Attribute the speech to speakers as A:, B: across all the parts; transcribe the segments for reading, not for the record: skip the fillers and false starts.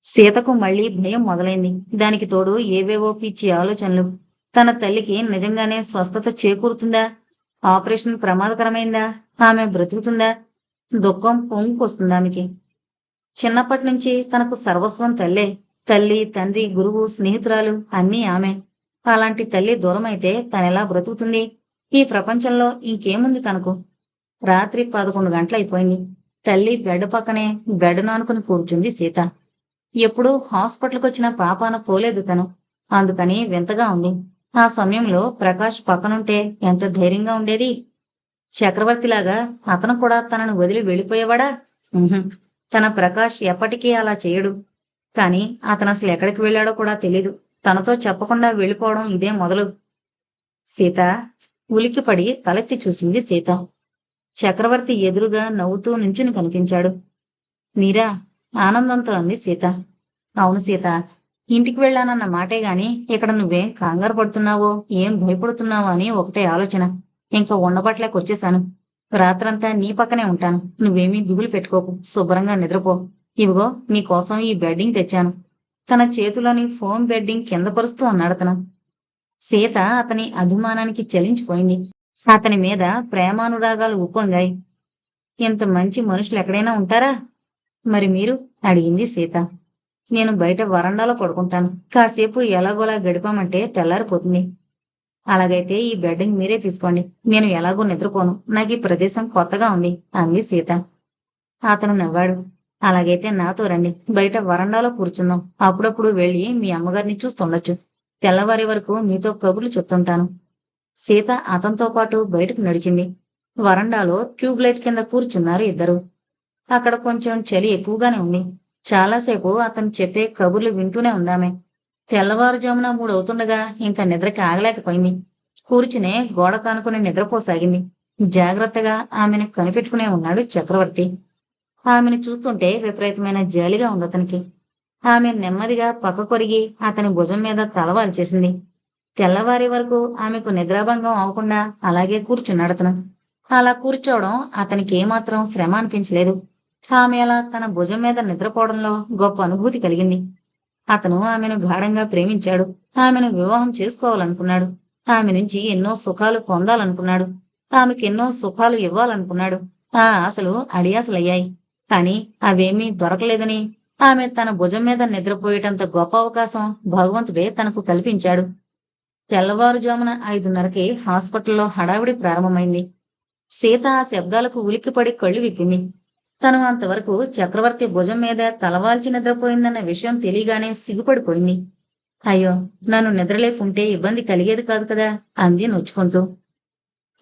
A: సీతకు మళ్లీ భయం మొదలైంది. దానికి తోడు ఏవేవో పిచ్చి ఆలోచనలు. తన తల్లికి నిజంగానే స్వస్థత చేకూరుతుందా? ఆపరేషన్ ప్రమాదకరమైందా? ఆమె బ్రతుకుతుందా? దుఃఖం పొంగుకొస్తుందామెకి. చిన్నప్పటినుంచి తనకు సర్వస్వం తల్లే. తల్లి, తండ్రి, గురువు, స్నేహితురాలు అన్నీ ఆమె. అలాంటి తల్లి దూరమైతే తనెలా బ్రతుకుతుంది? ఈ ప్రపంచంలో ఇంకేముంది తనకు? రాత్రి 11 గంటలైపోయింది. తల్లి బెడ్ పక్కనే బెడ్‌ను ఆనుకుని కూర్చుంది సీత. ఎప్పుడూ హాస్పిటల్‌కొచ్చిన పాపాన పోలేదు తను. అందుకని వింతగా ఉంది. ఆ సమయంలో ప్రకాష్ పక్కనుంటే ఎంత ధైర్యంగా ఉండేది? చక్రవర్తిలాగా అతను కూడా తనను వదిలి వెళ్ళిపోయేవాడా? ఉహుం. తన ప్రకాష్ ఎప్పటికీ అలా చేయడు. కానీ అతనసలు ఎక్కడికి వెళ్ళాడో కూడా తెలీదు. తనతో చెప్పకుండా వెళ్ళిపోవడం ఇదే మొదలు. సీత! ఉలిక్కిపడి తలెత్తి చూసింది సీత. చక్రవర్తి ఎదురుగా నవ్వుతూ నుంచుని కనిపించాడు. మీరా? ఆనందంతో అంది సీత. అవును సీత. ఇంటికి వెళ్ళానన్న మాటే గాని ఇక్కడ నువ్వేం కంగారు పడుతున్నావో, ఏం భయపడుతున్నావో అని ఒకటే ఆలోచన. ఇంక ఉండబట్లేకొచ్చేశాను. రాత్రంతా నీ పక్కనే ఉంటాను. నువ్వేమీ దిగులు పెట్టుకోకు. శుభ్రంగా నిద్రపో. ఇవిగో నీకోసం ఈ బెడ్డింగ్ తెచ్చాను. తన చేతిలోని ఫోమ్ బెడ్డింగ్ కింద పరుస్తూ అన్నాడతను. సీత అతని అభిమానానికి చలించిపోయింది. అతని మీద ప్రేమానురాగాలు ఉప్పొంగాయి. ఇంత మంచి మనుషులెక్కడైనా ఉంటారా? మరి మీరు? అడిగింది సీత. నేను బయట వరండాలో పడుకుంటాను. కాసేపు ఎలాగోలా గడిపామంటే తెల్లారిపోతుంది. అలాగైతే ఈ బెడ్డింగ్ మీరే తీసుకోండి. నేను ఎలాగూ నిద్రపోను. నాకీ ప్రదేశం కొత్తగా ఉంది అంది సీత. అతను నవ్వాడు. అలాగైతే నాతో రండి. బయట వరండాలో కూర్చుందాం. అప్పుడప్పుడు వెళ్ళి మీ అమ్మగారిని చూస్తుండొచ్చు. తెల్లవారే వరకు మీతో కబుర్లు చెప్తుంటాను. సీత అతనితో పాటు బయటకు నడిచింది. వరండాలో ట్యూబ్ లైట్ కింద కూర్చున్నారు ఇద్దరు. అక్కడ కొంచెం చలి ఎక్కువగానే ఉంది. చాలాసేపు అతను చెప్పే కబుర్లు వింటూనే ఉందామె. తెల్లవారుజామున 3 అవుతుండగా ఇంకా నిద్రకి ఆగలేకపోయింది. కూర్చునే గోడ కానుకుని నిద్రపోసాగింది. జాగ్రత్తగా ఆమెను కనిపెట్టుకునే ఉన్నాడు చక్రవర్తి. ఆమెను చూస్తుంటే విపరీతమైన జాలిగా ఉందతనికి. ఆమె నెమ్మదిగా పక్కకొరిగి అతని భుజం మీద తలవాల్చేసింది. తెల్లవారే వరకు ఆమెకు నిద్రాభంగం అవకుండా అలాగే కూర్చున్నాడతను. అలా కూర్చోవడం అతనికి ఏమాత్రం శ్రమ అనిపించలేదు. ఆమె అలా తన భుజం మీద నిద్రపోవడంలో గొప్ప అనుభూతి కలిగింది. అతను ఆమెను గాఢంగా ప్రేమించాడు. ఆమెను వివాహం చేసుకోవాలనుకున్నాడు. ఆమె నుంచి ఎన్నో సుఖాలు పొందాలనుకున్నాడు. ఆమెకెన్నో సుఖాలు ఇవ్వాలనుకున్నాడు. ఆ ఆశలు అడియాసలయ్యాయి. కాని అవేమీ దొరకలేదని, ఆమె తన భుజం మీద నిద్రపోయేటంత గొప్ప అవకాశం భగవంతుడే తనకు కల్పించాడు. తెల్లవారుజామున 5:30కి హాస్పిటల్లో హడావిడి ప్రారంభమైంది. సీత ఆ శబ్దాలకు ఉలిక్కిపడి కళ్ళు విప్పింది. తను అంతవరకు చక్రవర్తి భుజం మీద తలవాల్చి నిద్రపోయిందన్న విషయం తెలియగానే సిగ్గుపడిపోయింది. అయ్యో, నన్ను నిద్రలేపుంటే ఇబ్బంది కలిగేది కాదు కదా అంది నొచ్చుకుంటూ.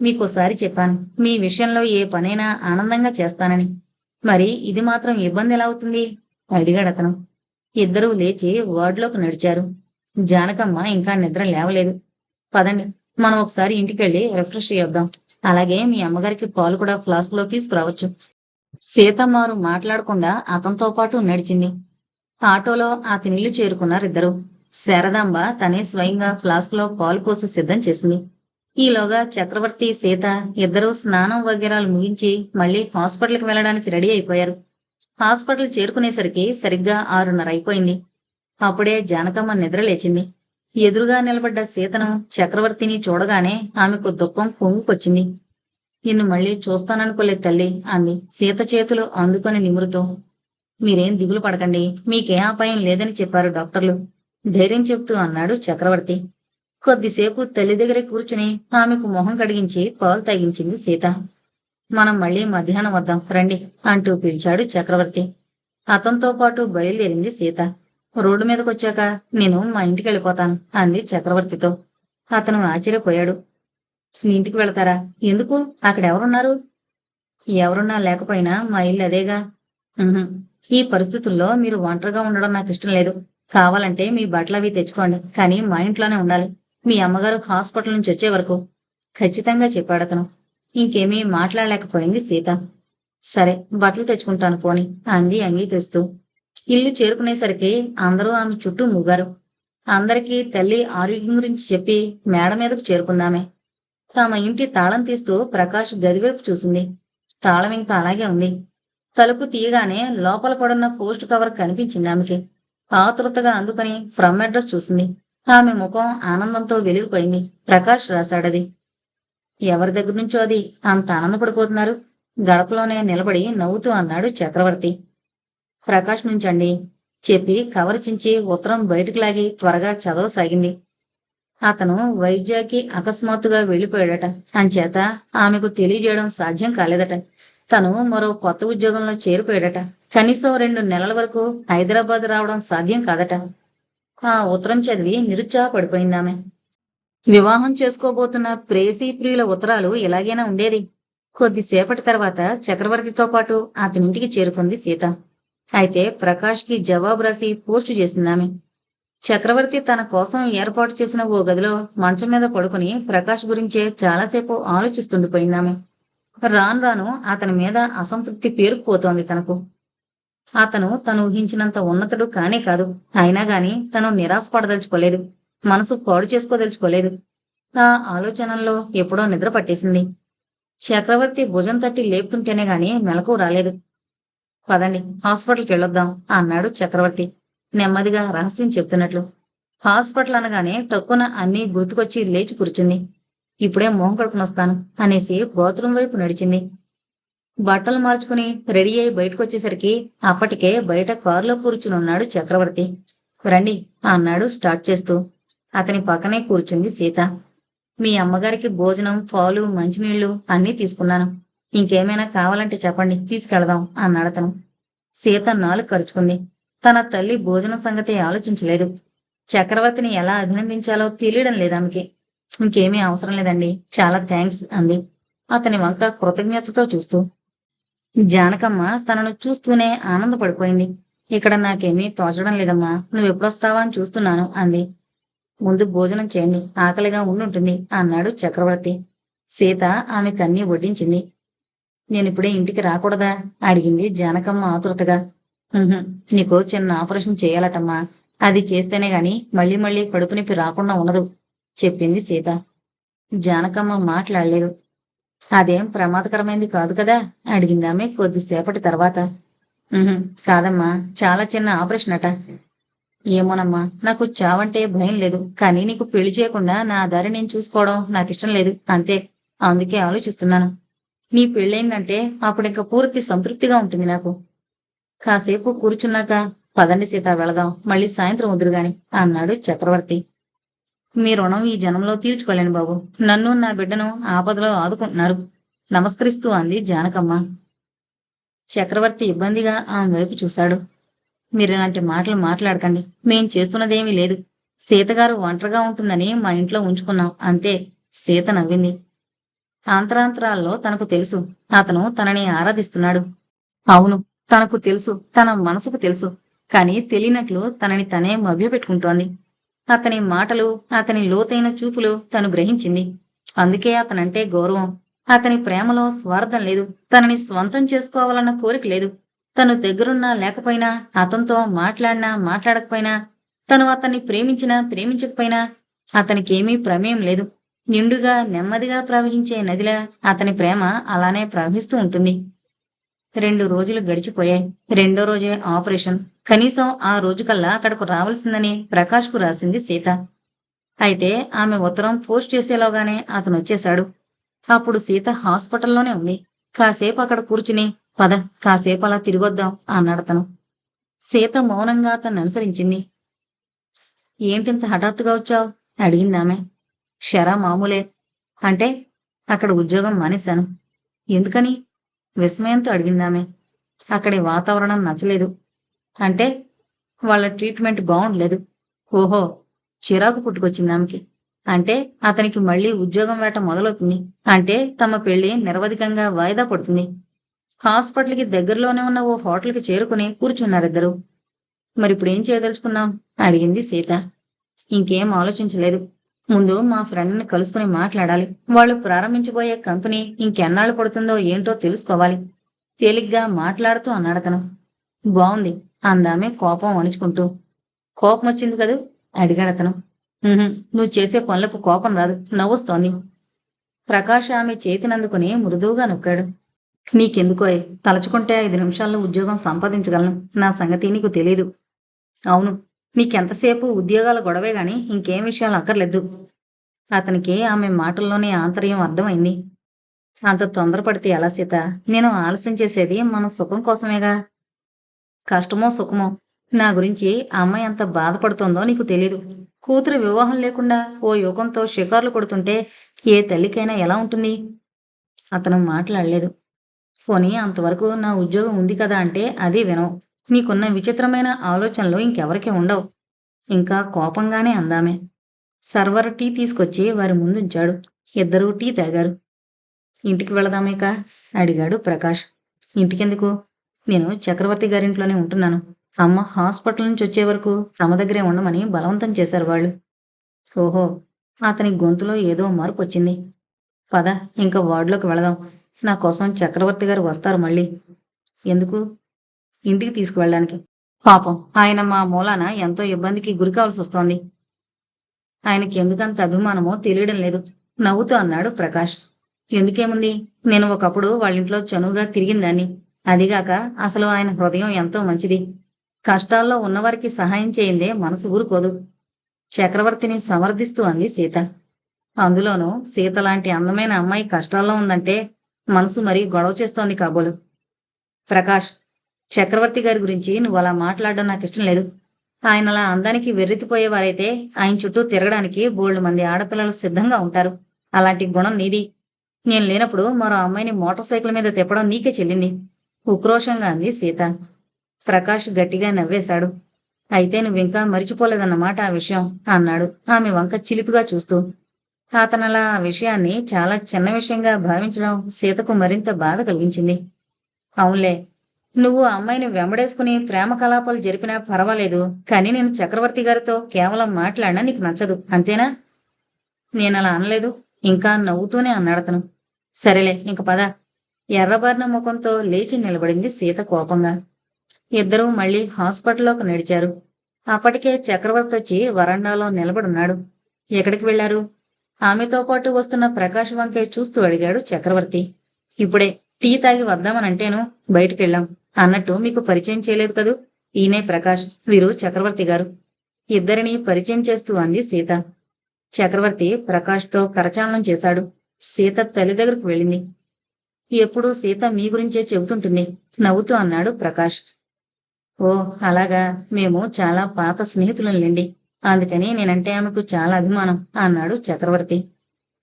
A: మీకోసారి చెప్పాను, మీ విషయంలో ఏ పనైనా ఆనందంగా చేస్తానని. మరి ఇది మాత్రం ఇబ్బంది ఎలా అవుతుంది అడిగాడతను. ఇద్దరూ లేచి వార్డులోకి నడిచారు. జానకమ్మ ఇంకా నిద్ర లేవలేదు. పదండి, మనం ఒకసారి ఇంటికెళ్ళి రిఫ్రెష్ అయ్యొద్దాం. అలాగే మీ అమ్మగారికి పాలు కూడా ఫ్లాస్క్ లో తీసుకురావచ్చు. సీతమ్మారు మాట్లాడకుండా అతనితో పాటు నడిచింది. ఆటోలో అతనిల్లు చేరుకున్నారిద్దరూ. శారదాంబ తనే స్వయంగా ఫ్లాస్క్ లో పాలు పోసి సిద్ధం చేసింది. ఈలోగా చక్రవర్తి, సీత ఇద్దరూ స్నానం వగైరాలు ముగించి మళ్లీ హాస్పిటల్కి వెళ్ళడానికి రెడీ అయిపోయారు. హాస్పిటల్ చేరుకునేసరికి సరిగ్గా 6:30 అయిపోయింది. అప్పుడే జానకమ్మ నిద్రలేచింది. ఎదురుగా నిలబడ్డ సీతను, చక్రవర్తిని చూడగానే ఆమెకు దుఃఖం పొంగుకొచ్చింది. నిన్ను మళ్లీ చూస్తాననుకోలేదు తల్లి అంది సీత చేతులు అందుకొని నిమురుతూ. మీరేం దిగులు పడకండి, మీకే అపాయం లేదని చెప్పారు డాక్టర్లు ధైర్యం చెప్తూ అన్నాడు చక్రవర్తి. కొద్దిసేపు తల్లి దగ్గరే కూర్చుని ఆమెకు మొహం కడిగించి పాలు తాగించింది సీత. మనం మళ్లీ మధ్యాహ్నం వద్దాం రండి అంటూ పిలిచాడు చక్రవర్తి. అతనితో పాటు బయలుదేరింది సీత. రోడ్డు మీదకొచ్చాక నేను మా ఇంటికి వెళ్ళిపోతాను అంది చక్రవర్తితో. అతను ఆశ్చర్యపోయాడు. మీ ఇంటికి వెళతారా? ఎందుకు? అక్కడెవరున్నారు? ఎవరున్నా లేకపోయినా మా ఇల్లు అదేగా. ఉహుం. ఈ పరిస్థితుల్లో మీరు ఒంటరిగా ఉండడం నాకు ఇష్టం లేదు. కావాలంటే మీ బట్టలవి తెచ్చుకోండి, కానీ మా ఇంట్లోనే ఉండాలి. మీ అమ్మగారు హాస్పిటల్ నుంచి వచ్చే వరకు ఖచ్చితంగా చెప్పాడతను. ఇంకేమీ మాట్లాడలేకపోయింది సీత. సరే, బట్టలు తెచ్చుకుంటాను పోని అంది అంగీకరిస్తూ. ఇల్లు చేరుకునేసరికి అందరూ ఆమె చుట్టూ మూగారు. అందరికీ తల్లి ఆరోగ్యం గురించి చెప్పి మేడ మీదకు చేరుకుందామే. తమ ఇంటి తాళం తీస్తూ ప్రకాష్ గదివైపు చూసింది. తాళం ఇంకా అలాగే ఉంది. తలుపు తీయగానే లోపల పడున్న పోస్ట్ కవర్ కనిపించింది ఆమెకి. ఆతృతగా అందుకని ఫ్రమ్ అడ్రస్ చూసింది. ఆమె ముఖం ఆనందంతో వెలిగిపోయింది. ప్రకాష్ రాశాడది. ఎవరి దగ్గర నుంచో అది అంత ఆనందపడిపోతున్నారు? గడపలోనే నిలబడి నవ్వుతూ అన్నాడు చక్రవర్తి. ప్రకాష్ నుంచండి చెప్పి కవర్ చించి ఉత్తరం బయటకు లాగి త్వరగా చదవసాగింది. అతను వైజాగ్కి అకస్మాత్తుగా వెళ్లిపోయాడట. అంచేత ఆమెకు తెలియజేయడం సాధ్యం కాలేదట. తను మరో కొత్త ఉద్యోగంలో చేరిపోయాడట. కనీసం 2 నెలల వరకు హైదరాబాద్ రావడం సాధ్యం కాదట. ఆ ఉత్తరం చదివి నిరుత్సాహపడిపోయిందామె. వివాహం చేసుకోబోతున్న ప్రేయసీ ప్రియుల ఉత్తరాలు ఎలాగైనా ఉండేది. కొద్దిసేపటి తర్వాత చక్రవర్తితో పాటు అతనింటికి చేరుకుంది సీత. అయితే ప్రకాష్కి జవాబు రాసి పోస్టు చేసిందామె. చక్రవర్తి తన కోసం ఏర్పాటు చేసిన ఓ గదిలో మంచం మీద పడుకుని ప్రకాష్ గురించే చాలాసేపు ఆలోచిస్తుండిపోయిందామె. రాను రాను అతని మీద అసంతృప్తి పేరుకుపోతోంది తనకు. అతను తను ఊహించినంత ఉన్నతుడు కానే కాదు. అయినా గాని తను నిరాశపడదలుచుకోలేదు. మనసు పాడు చేసుకోదలుచుకోలేదు. ఆ ఆలోచనల్లో ఎప్పుడో నిద్ర పట్టేసింది. చక్రవర్తి భుజం తట్టి లేపుతుంటేనే గాని మెలకు రాలేదు. పదండి, హాస్పిటల్కి వెళ్ళొద్దాం అన్నాడు చక్రవర్తి నెమ్మదిగా రహస్యం చెప్తున్నట్లు. హాస్పిటల్ అనగానే టక్కున అన్నీ గుర్తుకొచ్చి లేచి కూర్చుంది. ఇప్పుడే మొహం కడుపునొస్తాను అనేసి బాత్రూం వైపు నడిచింది. బట్టలు మార్చుకుని రెడీ అయి బయటకొచ్చేసరికి అప్పటికే బయట కారులో కూర్చునున్నాడు చక్రవర్తి. రండి అన్నాడు స్టార్ట్ చేస్తూ. అతని పక్కనే కూర్చుంది సీత. మీ అమ్మగారికి భోజనం, పాలు, మంచినీళ్లు అన్నీ తీసుకున్నాను. ఇంకేమైనా కావాలంటే చెప్పండి, తీసుకెళదాం అన్నాడతను. సీత నాలుగు కరుచుకుంది. తన తల్లి భోజనం సంగతి ఆలోచించలేదు. చక్రవర్తిని ఎలా అభినందించాలో తెలియడం లేదామెకి. ఇంకేమీ అవసరం లేదండి, చాలా థ్యాంక్స్ అంది అతని వంక కృతజ్ఞతతో చూస్తూ. జానకమ్మ తనను చూస్తూనే ఆనందపడిపోయింది. ఇక్కడ నాకేమీ తోచడం లేదమ్మా, నువ్వెప్పుడొస్తావా అని చూస్తున్నాను అంది. ముందు భోజనం చేయండి, ఆకలిగా ఉండుంటుంది అన్నాడు చక్రవర్తి. సీత ఆమె కన్నీ వడ్డించింది. నేనిప్పుడే ఇంటికి రాకూడదా అడిగింది జానకమ్మ ఆతృతగా. నీకు చిన్న ఆపరేషన్ చేయాలటమ్మా, అది చేస్తేనే గాని మళ్ళీ మళ్ళీ కడుపు నొప్పి రాకుండా ఉండదు చెప్పింది సీత. జానకమ్మ మాట్లాడలేదు. అదేం ప్రమాదకరమైంది కాదు కదా అడిగిందామె కొద్దిసేపటి తర్వాత. కాదమ్మా, చాలా చిన్న ఆపరేషన్ అట. ఏమోనమ్మా, నాకు చావంటే భయం లేదు, కానీ నీకు పెళ్లి చేయకుండా నా దారి నేను చూసుకోవడం నాకిష్టం లేదు, అంతే. అందుకే ఆలోచిస్తున్నాను. నీ పెళ్ళయిందంటే అప్పుడింక పూర్తి సంతృప్తిగా ఉంటుంది నాకు. కాసేపు కూర్చున్నాక పదండి సీత, వెళదాం, మళ్ళీ సాయంత్రం వదురుగాని అన్నాడు చక్రవర్తి. మీ రుణం ఈ జనంలో తీర్చుకోలేను బాబు, నన్ను నా బిడ్డను ఆపదలో ఆదుకుంటున్నారు నమస్కరిస్తూ అంది జానకమ్మ. చక్రవర్తి ఇబ్బందిగా ఆమె వైపు చూశాడు. మీరిలాంటి మాటలు మాట్లాడకండి, మేం చేస్తున్నదేమీ లేదు. సీతగారు ఒంటరిగా ఉంటుందని మా ఇంట్లో ఉంచుకున్నాం, అంతే. సీత నవ్వింది. ఆంతరాంతరాల్లో తనకు తెలుసు, అతను తనని ఆరాధిస్తున్నాడు. అవును, తనకు తెలుసు, తన మనసుకు తెలుసు. కాని తెలియనట్లు తనని తనే మభ్యపెట్టుకుంటోంది. అతని మాటలు, అతని లోతైన చూపులు తను గ్రహించింది. అందుకే అతనంటే గౌరవం. అతని ప్రేమలో స్వార్థం లేదు. తనని స్వంతం చేసుకోవాలన్న కోరిక లేదు. తను దగ్గరున్నా లేకపోయినా, అతనితో మాట్లాడినా మాట్లాడకపోయినా, తను అతన్ని ప్రేమించినా ప్రేమించకపోయినా అతనికేమీ ప్రమేయం లేదు. నిండుగా నెమ్మదిగా ప్రవహించే నదిలా అతని ప్రేమ అలానే ప్రవహిస్తూ ఉంటుంది. 2 రోజులు గడిచిపోయాయి. రెండో రోజే ఆపరేషన్. కనీసం ఆ రోజుకల్లా అక్కడకు రావాల్సిందని ప్రకాష్కు రాసింది సీత. అయితే ఆమె ఉత్తరం పోస్ట్ చేసేలోగానే అతను వచ్చేశాడు. అప్పుడు సీత హాస్పిటల్లోనే ఉంది. కాసేపు అక్కడ కూర్చుని పద, కాసేపు అలా తిరిగొద్దాం అన్నాడతను. సీత మౌనంగా అతన్ని అనుసరించింది. ఏంటింత హఠాత్తుగా వచ్చావు అడిగిందామె. షరా మామూలే. అంటే అక్కడ ఉద్యోగం మానేశాను. ఎందుకని విస్మయంతో అడిగిందామె. అక్కడి వాతావరణం నచ్చలేదు. అంటే వాళ్ళ ట్రీట్మెంట్ బాగుండలేదు. ఓహో, చిరాకు పుట్టుకొచ్చిందామెకి. అంటే అతనికి మళ్లీ ఉద్యోగం వేట మొదలవుతుంది. అంటే తమ పెళ్లి నిరవధికంగా వాయిదా పడుతుంది. హాస్పిటల్కి దగ్గరలోనే ఉన్న ఓ హోటల్కి చేరుకుని కూర్చున్నారిద్దరూ. మరిప్పుడేం చేయదలుచుకున్నాం అడిగింది సీత. ఇంకేం ఆలోచించలేదు. ముందు మా ఫ్రెండ్ని కలుసుకుని మాట్లాడాలి. వాళ్ళు ప్రారంభించబోయే కంపెనీ ఇంకెన్నాళ్ళు పడుతుందో ఏంటో తెలుసుకోవాలి తేలిగ్గా మాట్లాడుతూ అన్నాడతను. బావుంది అందామె కోపం అణుచుకుంటూ. కోపం వచ్చింది కదూ అడిగాడతను. నువ్వు చేసే పనులకు కోపం రాదు, నవ్వొస్తోంది. ప్రకాష్ ఆమె చేతినందుకుని మృదువుగా నొక్కాడు. నీకెందుకోయ్, తలుచుకుంటే 5 నిమిషాల్లో ఉద్యోగం సంపాదించగలను. నా సంగతి నీకు తెలీదు. అవును. నీకెంతసేపు ఉద్యోగాల గొడవే గాని ఇంకేం విషయాలు అక్కర్లేదు. అతనికి ఆమె మాటల్లోని ఆంతర్యం అర్థమైంది. అంత తొందరపడితే ఎలా సీత? నేను ఆలస్యం చేసేది మన సుఖం కోసమేగా. కష్టమో, సుఖమో నా గురించి ఆ అమ్మాయి ఎంత బాధపడుతోందో నీకు తెలీదు. కూతురు వివాహం లేకుండా ఓ యువకంతో షికార్లు కొడుతుంటే ఏ తల్లికైనా ఎలా ఉంటుంది? అతను మాట్లాడలేదు. పోనీ అంతవరకు నా ఉద్యోగం ఉంది కదా అంటే అదీ వినవు. నీకున్న విచిత్రమైన ఆలోచనలు ఇంకెవరికీ ఉండవు. ఇంకా కోపంగానే అందామె. సర్వర్ టీ తీసుకొచ్చి వారి ముందుంచాడు. ఇద్దరూ టీ తాగారు. ఇంటికి వెళదామేక? అడిగాడు ప్రకాష్. ఇంటికెందుకు? నేను చక్రవర్తి గారింట్లోనే ఉంటున్నాను. అమ్మ హాస్పిటల్ నుంచి వచ్చే వరకు తమ దగ్గరే ఉండమని బలవంతం చేశారు వాళ్ళు. ఓహో! అతని గొంతులో ఏదో మార్పొచ్చింది. పద, ఇంక వార్డులోకి వెళదాం. నా కోసం చక్రవర్తి గారు వస్తారు మళ్ళీ. ఎందుకు? ఇంటికి తీసుకువెళ్ళడానికి. పాపం ఆయన మా మూలాన ఎంతో ఇబ్బందికి గురి కావాల్సొస్తోంది. ఆయనకి ఎందుకంత అభిమానమో తెలియడం లేదు. నవ్వుతూ అన్నాడు ప్రకాష్. ఎందుకేముంది? నేను ఒకప్పుడు వాళ్ళింట్లో చనువుగా తిరిగిందాన్ని. అదిగాక అసలు ఆయన హృదయం ఎంతో మంచిది. కష్టాల్లో ఉన్నవారికి సహాయం చేయిందే మనసు ఊరుకోదు. చక్రవర్తిని సమర్థిస్తూ అంది సీత. అందులోనూ సీత లాంటి అందమైన అమ్మాయి కష్టాల్లో ఉందంటే మనసు మరీ గొడవ చేస్తోంది కాబోలు. ప్రకాష్, చక్రవర్తి గారి గురించి నువ్వు అలా మాట్లాడడం నాకిష్టం లేదు. ఆయన అలా అందానికి వెర్రెత్తిపోయేవారైతే ఆయన చుట్టూ తిరగడానికి బోల్డు మంది ఆడపిల్లలు సిద్ధంగా ఉంటారు. అలాంటి గుణం నీది. నేను లేనప్పుడు మరో అమ్మాయిని మోటార్ సైకిల్ మీద తిప్పడం నీకే చెల్లింది. ఉక్రోషంగా అంది సీత. ప్రకాష్ గట్టిగా నవ్వేశాడు. అయితే నువ్వింకా మరిచిపోలేదన్నమాట ఆ విషయం అన్నాడు ఆమె వంక చిలిపిగా చూస్తూ. అతనలా ఆ విషయాన్ని చాలా చిన్న విషయంగా భావించడం సీతకు మరింత బాధ కలిగించింది. అవునులే, నువ్వు ఆ అమ్మాయిని వెంబడేసుకుని ప్రేమ కలాపాలు జరిపినా పర్వాలేదు. కానీ నేను చక్రవర్తి గారితో కేవలం మాట్లాడినా నీకు నచ్చదు, అంతేనా? నేనలా అనలేదు. ఇంకా నవ్వుతూనే అన్నాడతను. సరేలే, ఇంక పద. ఎర్రబారిన ముఖంతో లేచి నిలబడింది సీత కోపంగా. ఇద్దరూ మళ్ళీ హాస్పిటల్లోకి నడిచారు. అప్పటికే చక్రవర్తి వచ్చి వరండాలో నిలబడున్నాడు. ఎక్కడికి వెళ్లారు? ఆమెతో పాటు వస్తున్న ప్రకాష్ వంకే చూస్తూ అడిగాడు చక్రవర్తి. ఇప్పుడే టీ తాగి వద్దామనంటేను బయటికెళ్ళాం. అన్నట్టు మీకు పరిచయం చేయలేదు కదూ? ఈయనే ప్రకాష్, వీరు చక్రవర్తి గారు. ఇద్దరినీ పరిచయం చేస్తూ అంది సీత. చక్రవర్తి ప్రకాష్తో కరచాలనం చేశాడు. సీత తల్లి దగ్గరకు వెళ్ళింది. ఎప్పుడూ సీత మీ గురించే చెబుతుంటుంది నవ్వుతూ అన్నాడు ప్రకాష్. ఓ, అలాగా. మేము చాలా పాత స్నేహితులంలేండి. అందుకని నేనంటే ఆమెకు చాలా అభిమానం అన్నాడు చక్రవర్తి.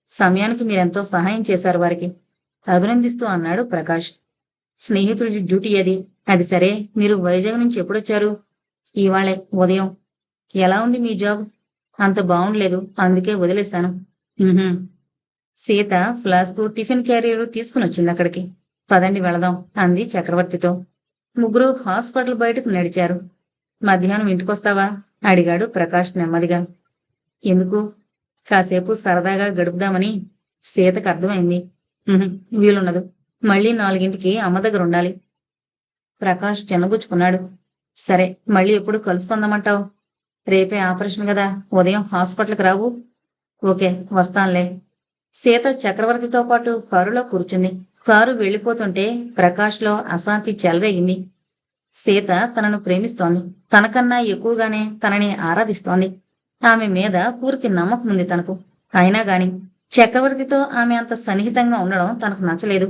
A: సమయానికి మీరెంతో సహాయం చేశారు వారికి అభినందిస్తూ అన్నాడు ప్రకాష్. స్నేహితుడి డ్యూటీ అది. అది సరే, మీరు వైజాగ్ నుంచి ఎప్పుడొచ్చారు? ఇవాళే ఉదయం. ఎలా ఉంది మీ జాబ్? అంత బాగుండలేదు, అందుకే వదిలేశాను. ఉహుం. సీత ఫ్లాస్కు టిఫిన్ క్యారియర్ తీసుకుని వచ్చింది అక్కడికి. పదండి వెళదాం అంది చక్రవర్తితో. ముగ్గురు హాస్పిటల్ బయటకు నడిచారు. మధ్యాహ్నం ఇంటికొస్తావా అడిగాడు ప్రకాష్ నెమ్మదిగా. ఎందుకు? కాసేపు సరదాగా గడుపుదామని. సీతకు అర్థమైంది. ఉహుం, వీలుండదు. మళ్ళీ 4ంటికి అమ్మ దగ్గర ఉండాలి. ప్రకాష్ చిన్నబుచ్చుకున్నాడు. సరే, మళ్ళీ ఎప్పుడు కలుసుకుందామంటావు? రేపే ఆపరేషన్ కదా, ఉదయం హాస్పిటల్కి రావు? ఓకే, వస్తానులే. సీత చక్రవర్తితో పాటు కారులో కూర్చుంది. కారు వెళ్ళిపోతుంటే ప్రకాష్లో అశాంతి చెలరేగింది. సీత తనను ప్రేమిస్తోంది. తనకన్నా ఎక్కువగానే తనని ఆరాధిస్తోంది. ఆమె మీద పూర్తి నమ్మకం ఉంది తనకు. అయినా గాని చక్రవర్తితో ఆమె అంత సన్నిహితంగా ఉండడం తనకు నచ్చలేదు.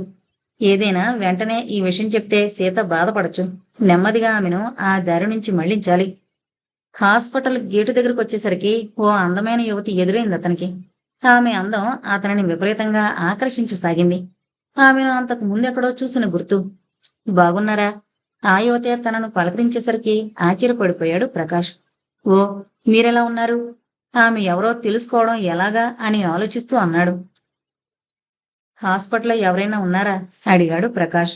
A: ఏదైనా వెంటనే ఈ విషయం చెప్తే సీత బాధపడచ్చు. నెమ్మదిగా ఆమెను ఆ దారి నుంచి మళ్లించాలి. హాస్పిటల్ గేటు దగ్గరకు వచ్చేసరికి ఓ అందమైన యువతి ఎదురైంది అతనికి. ఆమె అందం అతనిని విపరీతంగా ఆకర్షించసాగింది. ఆమెను అంతకు ముందెక్కడో చూసిన గుర్తు. బాగున్నారా? ఆ యువతే తనను పలకరించేసరికి ఆశ్చర్యపడిపోయాడు ప్రకాష్. ఓ, మీరెలా ఉన్నారు? ఆమె ఎవరో తెలుసుకోవడం ఎలాగా అని ఆలోచిస్తూ అన్నాడు. హాస్పిటల్లో ఎవరైనా ఉన్నారా అడిగాడు ప్రకాష్.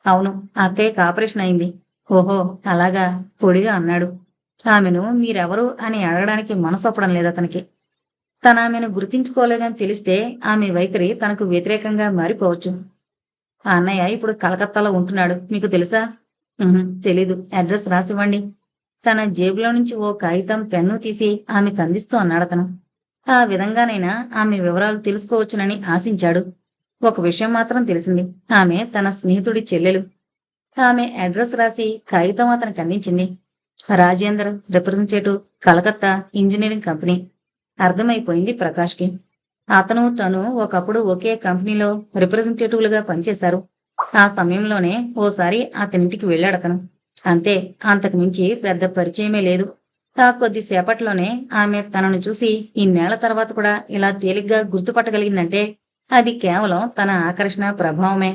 A: అవును, అక్కయ్యకి ఆపరేషన్ అయింది. ఓహో, అలాగా పొడిగా అన్నాడు. ఆమెను మీరెవరు అని అడగడానికి మనసొప్పడం లేదతనికి. తనామెను గుర్తించుకోలేదని తెలిస్తే ఆమె వైఖరి తనకు వ్యతిరేకంగా మారిపోవచ్చు. ఆ అన్నయ్య ఇప్పుడు కలకత్తాలో ఉంటున్నాడు, మీకు తెలుసా? తెలీదు. అడ్రస్ రాసివ్వండి. తన జేబులో నుంచి ఓ కాగితం పెన్ను తీసి ఆమెకు అందిస్తూ అన్నాడతను. ఆ విధంగానైనా ఆమె వివరాలు తెలుసుకోవచ్చునని ఆశించాడు. ఒక విషయం మాత్రం తెలిసింది. ఆమె తన స్నేహితుడి చెల్లెలు. ఆమె అడ్రస్ రాసి కాగితం అతనికి అందించింది. Rajendra representative, Calcutta engineering company. అర్థమైపోయింది ప్రకాష్కి. అతను తను ఒకప్పుడు ఒకే కంపెనీలో రిప్రజెంటేటివ్లుగా పనిచేశారు. ఆ సమయంలోనే ఓసారి అతనింటికి వెళ్ళాడతను. అంతే, అంతకు మించి పెద్ద పరిచయమే లేదు. ఆ కొద్దిసేపట్లోనే ఆమె తనను చూసి ఇన్నేళ్ల తర్వాత కూడా ఇలా తేలిగ్గా గుర్తుపట్టగలిగిందంటే అది కేవలం తన ఆకర్షణ ప్రభావమే.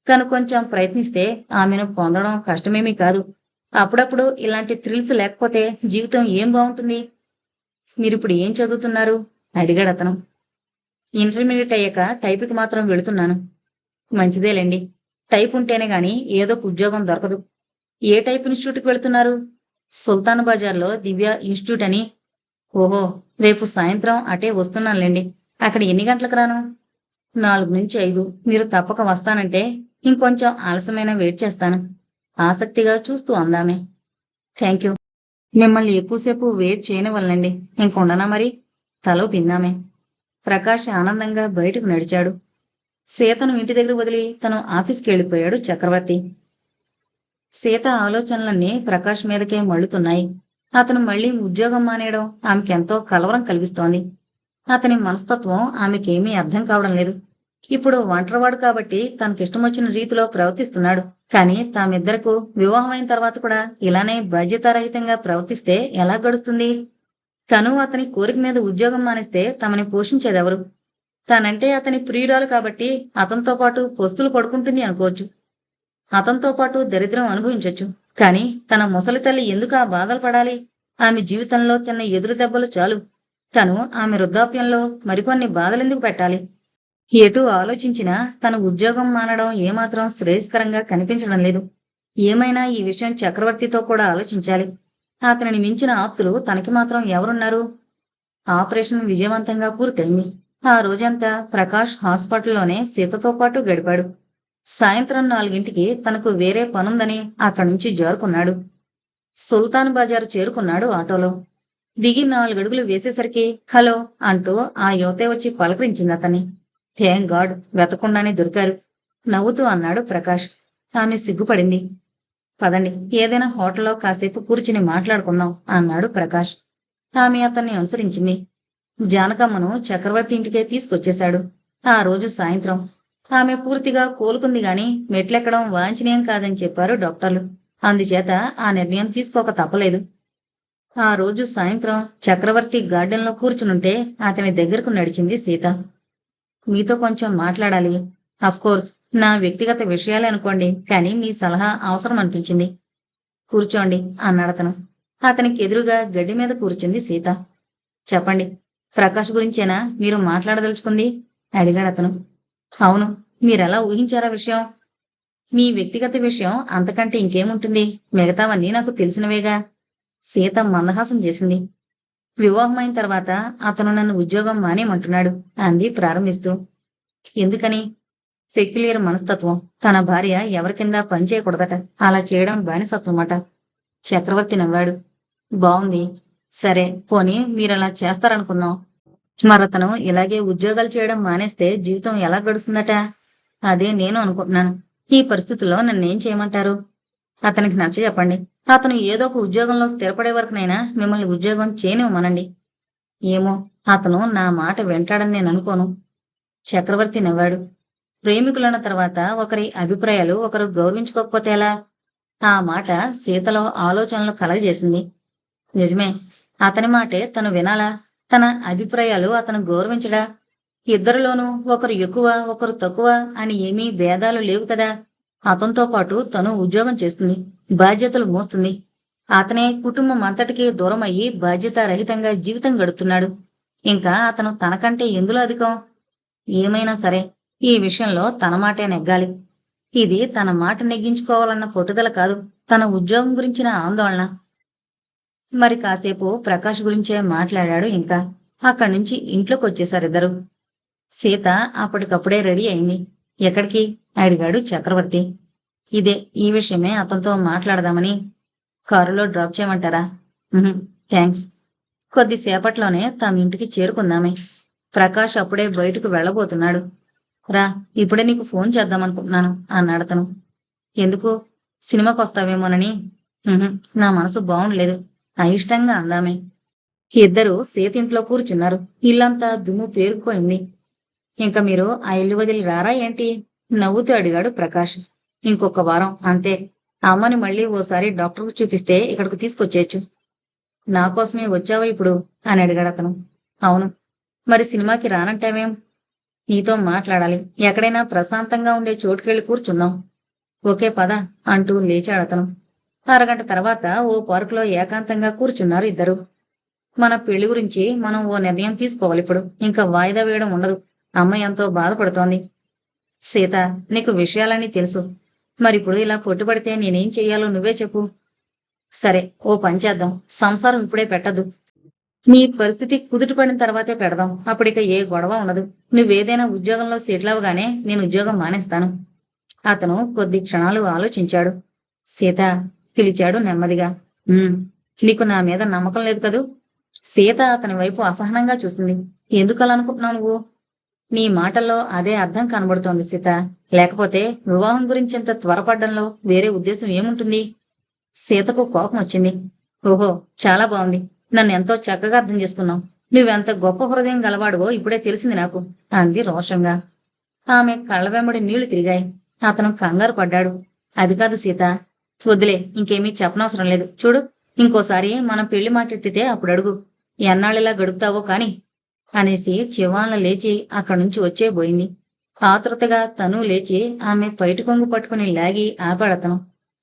A: తను కొంచెం ప్రయత్నిస్తే ఆమెను పొందడం కష్టమేమీ కాదు. అప్పుడప్పుడు ఇలాంటి థ్రిల్స్ లేకపోతే జీవితం ఏం బాగుంటుంది? మీరిప్పుడు ఏం చదువుతున్నారు? అడిగాడతను. ఇంటర్మీడియట్ అయ్యాక టైపుకి మాత్రం వెళుతున్నాను. మంచిదేలేండి. టైప్ ఉంటేనే గాని ఏదో ఒక ఉద్యోగం దొరకదు. ఏ టైప్ ఇన్స్టిట్యూట్కి వెళుతున్నారు? సుల్తాన్ బజార్లో దివ్య ఇన్స్టిట్యూట్ అని. ఓహో, రేపు సాయంత్రం అటే వస్తున్నానులేండి. అక్కడ ఎన్ని గంటలకు రాను? 4 నుంచి 5. మీరు తప్పక వస్తానంటే ఇంకొంచెం ఆలస్యమైన వెయిట్ చేస్తాను, ఆసక్తిగా చూస్తూ అందామె. Thank you. మిమ్మల్ని ఎక్కువసేపు వెయిట్ చేయనివ్వనండి. ఇంకొండనా మరి? తలో పిన్నామే. ప్రకాష్ ఆనందంగా బయటకు నడిచాడు. సీతను ఇంటి దగ్గర వదిలి తను ఆఫీస్కి వెళ్ళిపోయాడు చక్రవర్తి. సీత ఆలోచనలన్నీ ప్రకాష్ మీదకే మళ్లుతున్నాయి. అతను మళ్లీ ఉద్యోగం మానేయడం ఆమెకెంతో కలవరం కలిగిస్తోంది. అతని మనస్తత్వం ఆమెకేమీ అర్థం కావడం లేదు. ఇప్పుడు ఒంటరివాడు కాబట్టి తనకిష్టమొచ్చిన రీతిలో ప్రవర్తిస్తున్నాడు. కానీ తామిద్దరకు వివాహమైన తర్వాత కూడా ఇలానే బాధ్యతారహితంగా ప్రవర్తిస్తే ఎలా గడుస్తుంది? తను అతని కోరిక మీద ఉద్యోగం మానేస్తే తమని పోషించేదెవరు? తానంటే అతని ప్రియురాలు కాబట్టి అతనితో పాటు పొస్తులు పడుకుంటుంది అనుకోవచ్చు. అతనితో పాటు దరిద్రం అనుభవించొచ్చు. కాని తన ముసలి తల్లి ఎందుకు ఆ బాధలు పడాలి? ఆమె జీవితంలో తిన్న ఎదురు దెబ్బలు చాలు. తను ఆమె వృద్ధాప్యంలో మరికొన్ని బాధలెందుకు పెట్టాలి? ఎటూ ఆలోచించినా తన ఉద్యోగం మానడం ఏమాత్రం శ్రేయస్కరంగా కనిపించడం లేదు. ఏమైనా ఈ విషయం చక్రవర్తితో కూడా ఆలోచించాలి. అతనిని మించిన ఆప్తులు తనకి మాత్రం ఎవరున్నారు? ఆపరేషన్ విజయవంతంగా పూర్తయింది. ఆ రోజంతా ప్రకాష్ హాస్పిటల్లోనే సీతతో పాటు గడిపాడు. సాయంత్రం 4ంటికి తనకు వేరే పనుందని అక్కడి నుంచి జారుకున్నాడు. సుల్తాన్ బజారు చేరుకున్నాడు ఆటోలో. దిగి 4 అడుగులు వేసేసరికి హలో అంటూ ఆ యువతే వచ్చి పలకరించింది అతన్ని. థ్యాంక్ గాడ్, వెతకుండానే దొరికారు, నవ్వుతూ అన్నాడు ప్రకాష్. ఆమె సిగ్గుపడింది. పదండి, ఏదైనా హోటల్లో కాసేపు కూర్చుని మాట్లాడుకుందాం అన్నాడు ప్రకాష్. ఆమె అతన్ని అనుసరించింది. జానకమ్మను చక్రవర్తి ఇంటికే తీసుకొచ్చేశాడు. ఆ రోజు సాయంత్రం ఆమె పూర్తిగా కోలుకుంది గాని మెట్లెక్కడం వాంఛనీయం కాదని చెప్పారు డాక్టర్లు. అందుచేత ఆ నిర్ణయం తీసుకోక తప్పలేదు. ఆ రోజు సాయంత్రం చక్రవర్తి గార్డెన్లో కూర్చునుంటే అతని దగ్గరకు నడిచింది సీత. మీతో కొంచెం మాట్లాడాలి. అఫ్కోర్స్ నా వ్యక్తిగత విషయాలే అనుకోండి, కానీ మీ సలహా అవసరం అనిపించింది. కూర్చోండి అన్నాడతను. అతనికి ఎదురుగా గడ్డి మీద కూర్చుంది సీత. చెప్పండి, ప్రకాష్ గురించేనా మీరు మాట్లాడదలుచుకుంది? అడిగాడతను. అవును, మీరెలా ఊహించారా విషయం? మీ వ్యక్తిగత విషయం అంతకంటే ఇంకేముంటుంది? మిగతావన్నీ నాకు తెలిసినవేగా. సీత మందహాసం చేసింది. వివాహమైన తర్వాత అతను నన్ను ఉద్యోగం మానేయమంటున్నాడు అంది ప్రారంభిస్తూ. ఎందుకని? పెక్యులియర్ మనస్తత్వం. తన భార్య ఎవరి కింద పనిచేయకూడదట. అలా చేయడం బానిసత్వమట. చక్రవర్తి నవ్వాడు. బావుంది. సరే, పోనీ మీరలా చేస్తారనుకుందాం. మరతను ఇలాగే ఉద్యోగాలు చేయడం మానేస్తే జీవితం ఎలా గడుస్తుందట? అదే నేను అనుకుంటున్నాను. ఈ పరిస్థితుల్లో నన్నేం చేయమంటారు? అతనికి నచ్చ చెప్పండి. అతను ఏదో ఒక ఉద్యోగంలో స్థిరపడే వరకునైనా మిమ్మల్ని ఉద్యోగం చేయనివ్వమనండి. ఏమో, అతను నా మాట వింటాడని నేను అనుకోను. చక్రవర్తి నవ్వాడు. ప్రేమికులన్న తర్వాత ఒకరి అభిప్రాయాలు ఒకరు గౌరవించుకోకపోతే ఎలా? ఆ మాట సీతలో ఆలోచనలు కలగజేసింది. నిజమే, అతని మాటే తను వినాలా? తన అభిప్రాయాలు అతను గౌరవించడా? ఇద్దరిలోనూ ఒకరు ఎక్కువ ఒకరు తక్కువ అని ఏమీ భేదాలు లేవు కదా. అతనితో పాటు తను ఉద్యోగం చేస్తుంది, బాధ్యతలు మోస్తుంది. అతనే కుటుంబం అంతటికీ దూరం అయ్యి బాధ్యతారహితంగా జీవితం గడుపుతున్నాడు. ఇంకా అతను తనకంటే ఎందులో అధికం? ఏమైనా సరే ఈ విషయంలో తన మాటే నెగ్గాలి. ఇది తన మాట నెగ్గించుకోవాలన్న పట్టుదల కాదు, తన ఉద్యోగం గురించిన ఆందోళన. మరి కాసేపు ప్రకాష్ గురించే మాట్లాడాడు. ఇంకా అక్కడి నుంచి ఇంట్లోకి వచ్చేశారిద్దరు. సీత అప్పటికప్పుడే రెడీ అయింది. ఎక్కడికి? అడిగాడు చక్రవర్తి. ఇదే, ఈ విషయమే అతనితో మాట్లాడదామని. కారులో డ్రాప్ చేయమంటారా? థ్యాంక్స్. కొద్దిసేపట్లోనే తమింటికి చేరుకుందామే. ప్రకాష్ అప్పుడే బయటకు వెళ్ళబోతున్నాడు. రా, ఇప్పుడే నీకు ఫోన్ చేద్దామనుకుంటున్నాను అన్నాడతను. ఎందుకు? సినిమాకొస్తావేమోనని. "ఉహుం, నా మనసు బాగుండలేదు" అయిష్టంగా అందామె. ఇద్దరూ సీత ఇంట్లో కూర్చున్నారు. ఇల్లంతా దుమ్ము పేరుకుపోయింది. "ఇంక మీరు ఆ ఇల్లు వదిలి రారా ఏంటి?" నవ్వుతూ అడిగాడు ప్రకాష్. "ఇంకొక వారం అంతే. అమ్మని మళ్ళీ ఓసారి డాక్టర్కు చూపిస్తే ఇక్కడికి తీసుకొచ్చేయచ్చు." "నా కోసమే వచ్చావా ఇప్పుడు?" అని అడిగాడు అతను. "అవును." "మరి సినిమాకి రానంటావేం?" "నీతో మాట్లాడాలి. ఎక్కడైనా ప్రశాంతంగా ఉండే చోటుకెళ్ళి కూర్చుందాం." "ఓకే పద" అంటూ లేచాడతను. అరగంట తర్వాత ఓ పార్కులో ఏకాంతంగా కూర్చున్నారు ఇద్దరు. "మన పెళ్లి గురించి మనం ఓ నిర్ణయం తీసుకోవాలిప్పుడు. ఇంకా వాయిదా వేయడం ఉండదు. అమ్మ ఎంతో బాధపడుతోంది." "సీత, నీకు విషయాలన్నీ తెలుసు. మరిప్పుడు ఇలా పట్టుబడితే నేనేం చెయ్యాలో నువ్వే చెప్పు." "సరే, ఓ పని చేద్దాం. సంసారం ఇప్పుడే పెట్టద్దు. మీ పరిస్థితి కుదుటపడిన తర్వాతే పెడదాం. అప్పుడిక ఏ గొడవ ఉండదు. నువ్వేదైనా ఉద్యోగంలో సెటిల్ అవగానే నేను ఉద్యోగం మానేస్తాను." అతను కొద్ది క్షణాలు ఆలోచించాడు. "సీత" పిలిచాడు నెమ్మదిగా. "ఉమ్, నీకు నా మీద నమ్మకం లేదు కదూ?" సీత అతని వైపు అసహనంగా చూసింది. "ఎందుకలా అనుకుంటున్నావు నువ్వు?" "నీ మాటల్లో అదే అర్థం కనబడుతోంది సీత. లేకపోతే వివాహం గురించి ఇంత త్వరపడ్డంలో వేరే ఉద్దేశం ఏముంటుంది?" సీతకు కోపం వచ్చింది. "ఓహో, చాలా బాగుంది. నన్నెంతో చక్కగా అర్థం చేసుకున్నావు. నువ్వెంత గొప్ప హృదయం గలవాడివో ఇప్పుడే తెలిసింది నాకు" అంది రోషంగా. ఆమె కళ్ళ వెంబడి నీళ్లు తిరిగాయి. అతను కంగారు పడ్డాడు. "అది కాదు సీత." "వద్దులే, ఇంకేమీ చెప్పనవసరం లేదు. చూడు, ఇంకోసారి మనం పెళ్లి మాటెత్తితే అప్పుడు అడుగు. ఎన్నాళ్ళిలా గడుపుతావో కాని" అనేసి చివాలన లేచి అక్కడి నుంచి వచ్చేబోయింది. ఆతృతగా తను లేచి ఆమె పైటి కొంగు పట్టుకుని లాగి ఆపాడతను.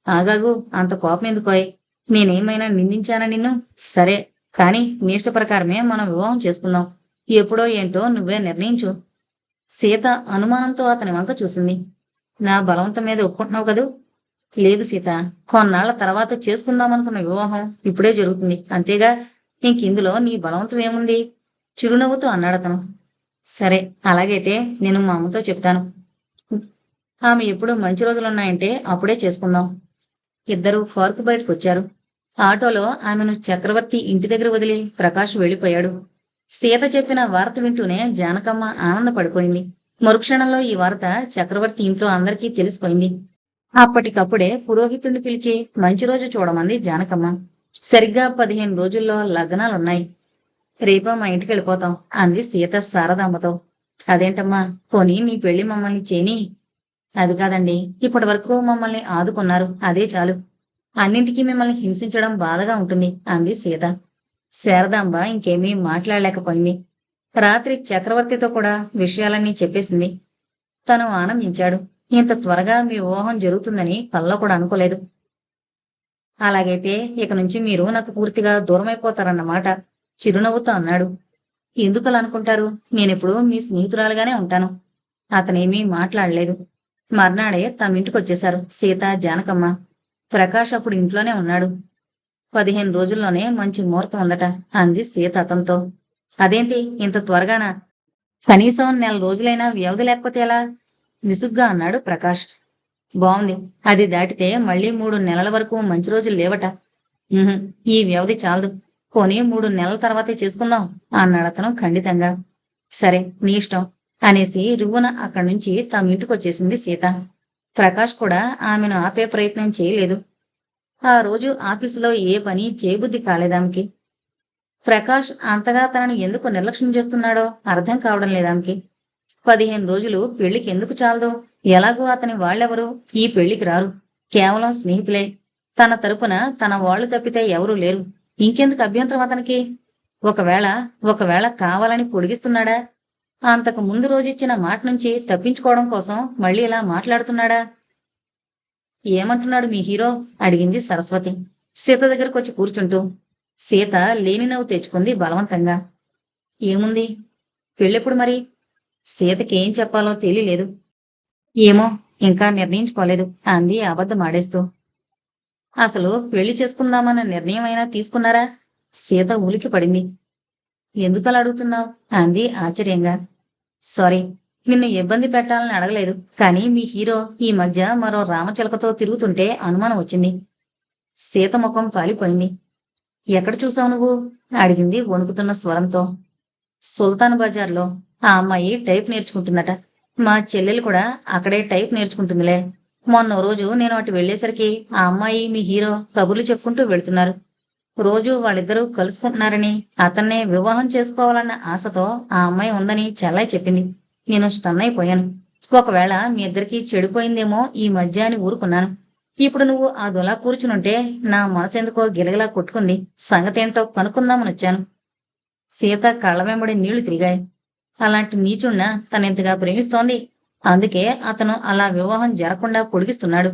A: "ఆగాగు, అంత కోపం ఎందుకోయ్? నేనేమైనా నిందించానా నిన్ను? సరే, కాని మీ ఇష్ట ప్రకారమే మనం వివాహం చేసుకుందాం. ఎప్పుడో ఏంటో నువ్వే నిర్ణయించు." సీత అనుమానంతో అతని వంక చూసింది. "నా బలవంతం మీద ఒప్పుకుంటున్నావు కదూ?" "లేదు సీత, కొన్నాళ్ల తర్వాత చేసుకుందామనుకున్న వివాహం ఇప్పుడే జరుగుతుంది. అంతేగా, ఇంకిందులో నీ బలవంతం ఏముంది?" చిరునవ్వుతో అన్నాడతను. "సరే, అలాగైతే నేను మా అమ్మతో చెప్తాను. ఆమె ఎప్పుడు మంచి రోజులున్నాయంటే అప్పుడే చేసుకుందాం." ఇద్దరూ పార్కు బయటకొచ్చారు. ఆటోలో ఆమెను చక్రవర్తి ఇంటి దగ్గర వదిలి ప్రకాష్ వెళ్ళిపోయాడు. సీత చెప్పిన వార్త వింటూనే జానకమ్మ ఆనందపడిపోయింది. మరుక్షణంలో ఈ వార్త చక్రవర్తి ఇంట్లో అందరికీ తెలిసిపోయింది. అప్పటికప్పుడే పురోహితుణ్ణి పిలిచి మంచి రోజు చూడమంది జానకమ్మ. సరిగ్గా 15 రోజుల్లో లగ్నాలున్నాయి. "రేపో మా ఇంటికి వెళ్ళిపోతాం" అంది సీత శారదాంబతో. "అదేంటమ్మా, పోనీ నీ పెళ్లి మమ్మల్ని చేని." "అది కాదండి, ఇప్పటి వరకు మమ్మల్ని ఆదుకున్నారు, అదే చాలు. అన్నింటికీ మిమ్మల్ని హింసించడం బాధగా ఉంటుంది" అంది సీత. శారదాంబ ఇంకేమీ మాట్లాడలేకపోయింది. రాత్రి చక్రవర్తితో కూడా విషయాలన్నీ చెప్పేసింది. తను ఆనందించాడు. ఇంత త్వరగా మీ వివాహం జరుగుతుందని కల్లో కూడా అనుకోలేదు. "అలాగైతే ఇక నుంచి మీరు నాకు పూర్తిగా దూరమైపోతారన్నమాట" చిరునవ్వుతో అన్నాడు. "ఎందుకలా అనుకుంటారు? నేనెప్పుడూ మీ స్నేహితురాలుగానే ఉంటాను." అతనేమీ మాట్లాడలేదు. మర్నాడే తమింటికొచ్చేశారు సీత, జానకమ్మ. ప్రకాష్ అప్పుడు ఇంట్లోనే ఉన్నాడు. 15 రోజుల్లోనే మంచి ముహూర్తం ఉందట అంది సీత అతనితో. "అదేంటి, ఇంత త్వరగానా? కనీసం నెల రోజులైనా వ్యవధి లేకపోతే ఎలా?" విసుగ్గా అన్నాడు ప్రకాష్. "బావుంది. అది దాటితే మళ్ళీ 3 నెలల వరకు మంచి రోజులు లేవట." "ఉహుం, ఈ వ్యవధి చాలదు. పోనీ 3 నెలల తర్వాతే చేసుకుందాం" అన్నాడతను ఖండితంగా. "సరే, నీ ఇష్టం" అనేసి రువ్వున అక్కడి నుంచి తమింటికొచ్చేసింది సీత. ప్రకాష్ కూడా ఆమెను ఆపే ప్రయత్నం చేయలేదు. ఆ రోజు ఆఫీసులో ఏ పని చేయబుద్ధి కాలేదామెకి. ప్రకాష్ అంతగా తనను ఎందుకు నిర్లక్ష్యం చేస్తున్నాడో అర్థం కావడం లేదామెకి. 15 రోజులు పెళ్లికి ఎందుకు చాలదు? ఎలాగో అతని వాళ్ళెవరూ ఈ పెళ్లికి రారు. కేవలం స్నేహితులే. తన తరపున తన వాళ్ళు తప్పితే ఎవరూ లేరు. ఇంకెందుకు అభ్యంతరం అతనికి? ఒకవేళ ఒకవేళ కావాలని పొడిగిస్తున్నాడా? అంతకు ముందు రోజిచ్చిన మాట నుంచి తప్పించుకోవడం కోసం మళ్ళీ ఇలా మాట్లాడుతున్నాడా? "ఏమంటున్నాడు మీ హీరో?" అడిగింది సరస్వతి సీత దగ్గరకొచ్చి కూర్చుంటూ. సీత లేని నవ్వు తెచ్చుకుంది బలవంతంగా. "ఏముంది? పెళ్ళెప్పుడు మరి?" సీతకి ఏం చెప్పాలో తెలియలేదు. "ఏమో, ఇంకా నిర్ణయించుకోలేదు" అంది అబద్ధమాడేస్తూ. "అసలు పెళ్లి చేసుకుందామన్న నిర్ణయం అయినా తీసుకున్నారా?" సీత ఉలికి పడింది. "ఎందుకలా అడుగుతున్నావు?" అంది ఆశ్చర్యంగా. "సారీ, నిన్ను ఇబ్బంది పెట్టాలని అడగలేదు. కానీ మీ హీరో ఈ మధ్య మరో రామచిలకతో తిరుగుతుంటే అనుమానం వచ్చింది." సీత ముఖం పాలిపోయింది. "ఎక్కడ చూసావు నువ్వు?" అడిగింది వణుకుతున్న స్వరంతో. "సుల్తాన్ బజార్లో. ఆ అమ్మాయి టైప్ నేర్చుకుంటుందట. మా చెల్లెలు కూడా అక్కడే టైప్ నేర్చుకుంటుందిలే." మొన్న ఓ రోజు నేను అటు వెళ్ళేసరికి ఆ అమ్మాయి మీ హీరో కబుర్లు చెప్పుకుంటూ వెళ్తున్నారు. రోజు వాళ్ళిద్దరూ కలుసుకుంటున్నారని, అతన్నే వివాహం చేసుకోవాలన్న ఆశతో ఆ అమ్మాయి ఉందని చెల్లాయి చెప్పింది. నేను స్టన్ అయిపోయాను. ఒకవేళ మీ ఇద్దరికీ చెడిపోయిందేమో ఈ మధ్య అని ఊరుకున్నాను. ఇప్పుడు నువ్వు అదోలా కూర్చునుంటే నా మనసెందుకో గిలగిలా కొట్టుకుంది. సంగతేంటో కనుక్కుందామనొచ్చాను. సీత కళ్ళ వెంబడి నీళ్లు తిరిగాయి. అలాంటి నీచుణ్ణా తనెంతగా ప్రేమిస్తోంది. అందుకే అతను అలా వివాహం జరగకుండా పొడిగిస్తున్నాడు.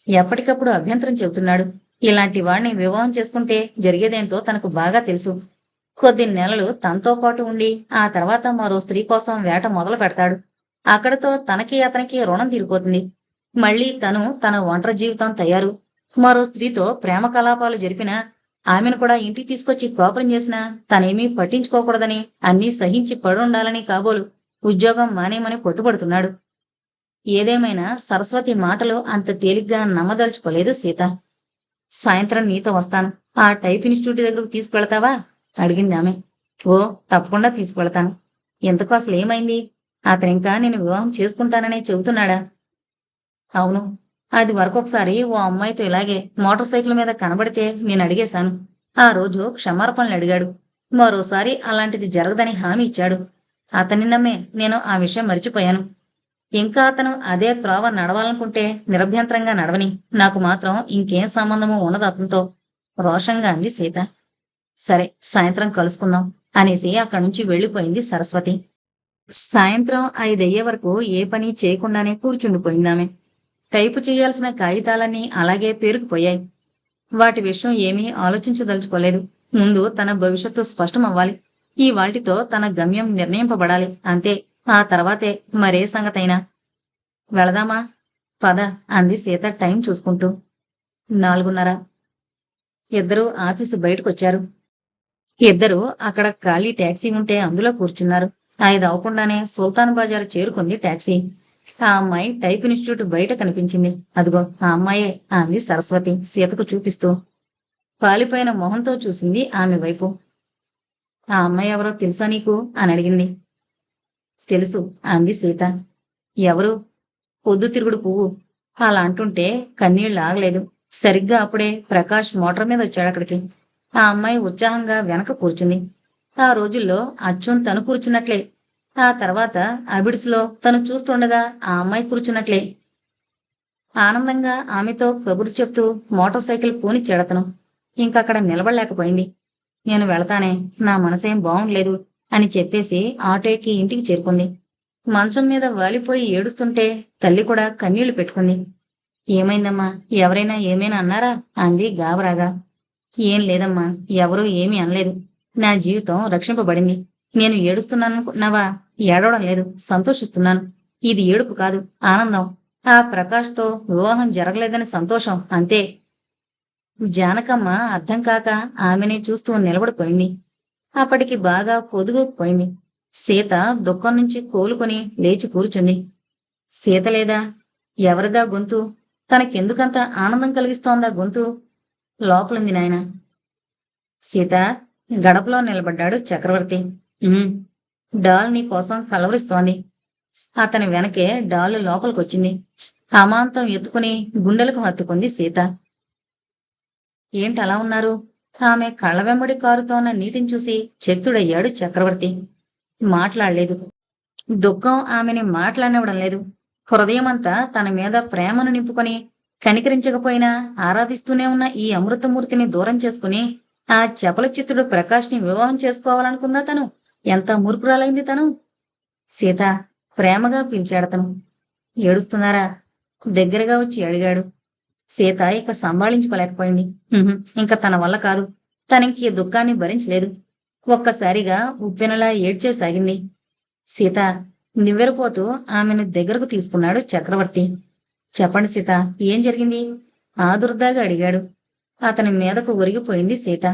A: ఎప్పటికప్పుడు అభ్యంతరం చెబుతున్నాడు. ఇలాంటి వాణ్ణి వివాహం చేసుకుంటే జరిగేదేంటో తనకు బాగా తెలుసు. కొద్ది నెలలు తనతో పాటు ఉండి ఆ తర్వాత మరో స్త్రీ కోసం వేట మొదలు పెడతాడు. అక్కడితో తనకి అతనికి రుణం తీరిపోతుంది. మళ్ళీ తను తన ఒంటరి జీవితం తయారు. మరో స్త్రీతో ప్రేమ కలాపాలు జరిపినా, ఆమెను కూడా ఇంటికి తీసుకొచ్చి కాపురం చేసినా తనేమీ పట్టించుకోకూడదని, అన్నీ సహించి పడుండాలని కాబోలు ఉద్యోగం మానేమని పట్టుబడుతున్నాడు. ఏదేమైనా సరస్వతి మాటలు అంత తేలిగ్గా నమ్మదలుచుకోలేదు సీత. సాయంత్రం నీతో వస్తాను. ఆ టైప్ ఇన్స్టిట్యూట్ దగ్గరకు తీసుకువెళతావా? అడిగింది ఆమె. ఓ, తప్పకుండా తీసుకువెళతాను. ఎందుకు అసలు ఏమైంది? అతనింకా నేను వివాహం చేసుకుంటాననే చెబుతున్నాడా? అవును. అది వరకొకసారి ఓ అమ్మాయితో ఇలాగే మోటార్ సైకిల్ మీద కనబడితే నేను అడిగేశాను. ఆ రోజు క్షమార్పణలు అడిగాడు. మరోసారి అలాంటిది జరగదని హామీ ఇచ్చాడు. అతన్ని నమ్మే నేను ఆ విషయం మరిచిపోయాను. ఇంకా అతను అదే త్రోవ నడవాలనుకుంటే నిరభ్యంతరంగా నడవని. నాకు మాత్రం ఇంకేం సంబంధమూ ఉండదు అతనితో, రోషంగా అంది సీత. సరే, సాయంత్రం కలుసుకుందాం అనేసి అక్కడి నుంచి వెళ్ళిపోయింది సరస్వతి. సాయంత్రం 5 వరకు ఏ పని చేయకుండానే కూర్చుండిపోయిందామె. టైపు చేయాల్సిన కాగితాలన్నీ అలాగే పేరుకుపోయాయి. వాటి విషయం ఏమీ ఆలోచించదలుచుకోలేదు. ముందు తన భవిష్యత్తు స్పష్టమవ్వాలి. ఈ వాటితో తన గమ్యం నిర్ణయింపబడాలి. అంతే. ఆ తర్వాతే మరే సంగతైనా. వెళదామా? పద అంది సీత టైం చూసుకుంటూ. 4:30. ఇద్దరూ ఆఫీసు బయటకొచ్చారు. ఇద్దరూ అక్కడ ఖాళీ టాక్సీ ఉంటే అందులో కూర్చున్నారు. 5 అవ్వకుండానే సుల్తాన్ బజారు చేరుకుంది టాక్సీ. ఆ అమ్మాయి టైప్ ఇన్స్టిట్యూట్ బయట కనిపించింది. అదిగో ఆ అమ్మాయే అంది సరస్వతి సీతకు చూపిస్తూ. పాలిపోయిన మొహంతో చూసింది ఆమె వైపు. ఆ అమ్మాయి ఎవరో తెలుసా నీకు అని అడిగింది. తెలుసు అంది సీత. ఎవరు? పొద్దుతిరుగుడు పువ్వు. అలా అంటుంటే కన్నీళ్లు ఆగలేదు. సరిగ్గా అప్పుడే ప్రకాష్ మోటార్ మీద వచ్చాడక్కడికి. ఆ అమ్మాయి ఉత్సాహంగా వెనక కూర్చుంది. ఆ రోజుల్లో అచ్చం తను కూర్చున్నట్లే. ఆ తర్వాత అబిడ్స్లో తను చూస్తుండగా ఆ అమ్మాయి కూర్చున్నట్లే. ఆనందంగా ఆమెతో కబుర్లు చెప్తూ మోటార్ సైకిల్ పోనిచ్చాడతను. ఇంకక్కడ నిలబడలేకపోయింది. నేను వెళతానే, నా మనసేం బావుండలేదు అని చెప్పేసి ఆటో ఎక్కి ఇంటికి చేరుకుంది. మంచం మీద వాలిపోయి ఏడుస్తుంటే తల్లి కూడా కన్నీళ్లు పెట్టుకుంది. ఏమైందమ్మా? ఎవరైనా ఏమైనా అన్నారా అంది గాబరాగా. ఏం లేదమ్మా, ఎవరూ ఏమీ అనలేదు. నా జీవితం రక్షింపబడింది. నేను ఏడుస్తున్నాననుకున్నావా? ఏడవడం లేదు, సంతోషిస్తున్నాను. ఇది ఏడుపు కాదు, ఆనందం. ఆ ప్రకాష్తో వివాహం జరగలేదని సంతోషం, అంతే. జానకమ్మ అర్థం కాక ఆమెని చూస్తూ నిలబడిపోయింది. అప్పటికి బాగా పొదుగుకుపోయింది. సీత దుఃఖం నుంచి కోలుకొని లేచి కూర్చుంది. సీత లేదా? ఎవరిదా గొంతు? తనకెందుకంత ఆనందం కలిగిస్తోందా గొంతు? లోపలుంది నాయన. సీత, గడపలో నిలబడ్డాడు చక్రవర్తి. "ఉమ్, డాల్ నీ కోసం కలవరిస్తోంది." అతని వెనకే డాలు లోపలికొచ్చింది. అమాంతం ఎత్తుకుని గుండెలకు హత్తుకుంది సీత. ఏంటలా ఉన్నారు? ఆమె కళ్ళ వెంబడి కారుతోన్న నీటిని చూసి చెత్తుడయ్యాడు చక్రవర్తి. మాట్లాడలేదు. దుఃఖం ఆమెని మాట్లాడనివ్వడం లేదు. హృదయమంతా తన మీద ప్రేమను నింపుకొని కనికరించకపోయినా ఆరాధిస్తూనే ఉన్న ఈ అమృతమూర్తిని దూరం చేసుకుని ఆ చపల చిత్తుడు ప్రకాష్ని వివాహం చేసుకోవాలనుకుందా తను? ఎంత మూర్ఖురాలైంది తను! సీత, ప్రేమగా పిలిచాడతను. ఏడుస్తున్నారా? దగ్గరగా వచ్చి అడిగాడు. సీత ఇక సంభాళించుకోలేకపోయింది. ఇంక తన వల్ల కాదు. తనకి ఈ దుఃఖాన్ని భరించలేదు. ఒక్కసారిగా ఉప్పెనలా ఏడ్చేసాగింది. సీత, నివ్వెరపోతూ ఆమెను దగ్గరకు తీసుకున్నాడు చక్రవర్తి. చెప్పండి సీత, ఏం జరిగింది? ఆదుర్దాగా అడిగాడు. అతని మీదకు ఒరిగిపోయింది సీత.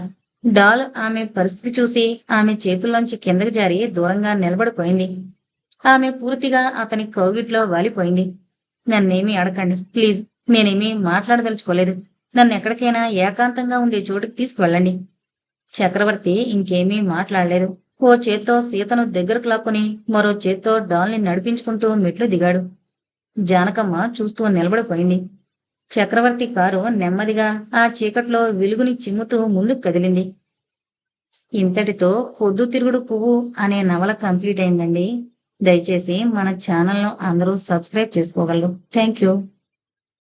A: డాల్ ఆమె పరిస్థితి చూసి ఆమె చేతుల్లోంచి కిందకి జారి దూరంగా నిలబడిపోయింది. ఆమె పూర్తిగా అతని కౌగిట్లో వాలిపోయింది. నన్నేమీ అడకండి ప్లీజ్. నేనేమీ మాట్లాడదలుచుకోలేదు. నన్నెక్కడికైనా ఏకాంతంగా ఉండే చోటుకి తీసుకువెళ్ళండి. చక్రవర్తి ఇంకేమీ మాట్లాడలేదు. ఓ చేత్తో సీతను దగ్గరకు లాక్కుని మరో చేత్తో డాల్ని నడిపించుకుంటూ మెట్లు దిగాడు. జానకమ్మ చూస్తూ నిలబడిపోయింది. చక్రవర్తి కారు నెమ్మదిగా ఆ చీకట్లో వెలుగుని చిమ్ముతూ ముందుకు కదిలింది. ఇంతటితో పొద్దుతిరుగుడు పువ్వు అనే నవల కంప్లీట్ అయిందండి. దయచేసి మన ఛానల్ను అందరూ సబ్స్క్రైబ్ చేసుకోగలరు. Thank you.